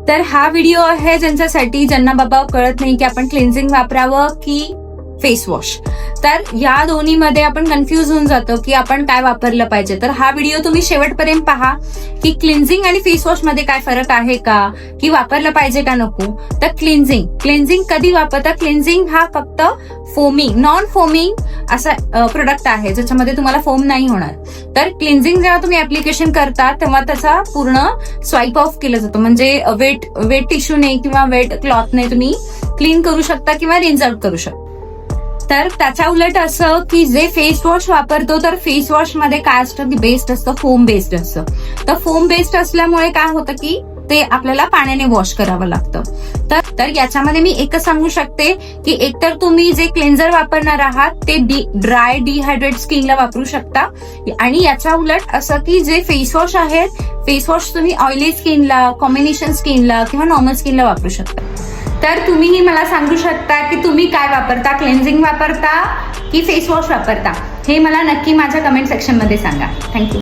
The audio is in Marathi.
तर हा व्हिडिओ आहे ज्यांच्यासाठी ज्यांना बाबा कळत नाही की आपण क्लिन्झिंग वापरावं की फेस वॉश. तर या दोन्हीमध्ये आपण कन्फ्युज होऊन जातो की आपण काय वापरलं पाहिजे. तर हा व्हिडिओ तुम्ही शेवटपर्यंत पहा की क्लिन्झिंग आणि फेस वॉश मध्ये काय फरक आहे का, की वापरलं पाहिजे का नको. तर क्लिन्झिंग कधी वापरता. क्लिन्झिंग हा फक्त फोमिंग, नॉन फोमिंग असा प्रोडक्ट आहे ज्याच्यामध्ये तुम्हाला फोम नाही होणार. तर क्लिन्झिंग जेव्हा तुम्ही ऍप्लिकेशन करता तेव्हा त्याचा पूर्ण स्वाईप ऑफ केलं जातं, म्हणजे वेट टिश्यूने किंवा वेट क्लॉथने तुम्ही क्लीन करू शकता किंवा रिन्स आउट करू शकता. तर त्याच्या उलट असं की जे फेस वॉश वापरतो तर फेस वॉश मध्ये काय असतं की बेस्ड असतं, फोम बेस्ड असतं. तर फोम बेस्ड असल्यामुळे काय होतं की ते आपल्याला पाण्याने वॉश करावं लागतं. तर याच्यामध्ये मी एकच सांगू शकते की एकतर तुम्ही जे क्लेन्झर वापरणार आहात ते ड्राय डिहायड्रेट स्किनला वापरू शकता, आणि याच्या उलट असं की जे फेस वॉश आहेत, फेस वॉश तुम्ही ऑइली स्किनला, कॉम्बिनेशन स्किनला किंवा नॉर्मल स्किनला वापरू शकता. तर तुम्हीही मला सांगू शकता की तुम्ही काय वापरता, क्लेन्झिंग वापरता की फेस वॉश वापरता, हे मला नक्की माझ्या कमेंट सेक्शन मध्ये सांगा. थँक्यू.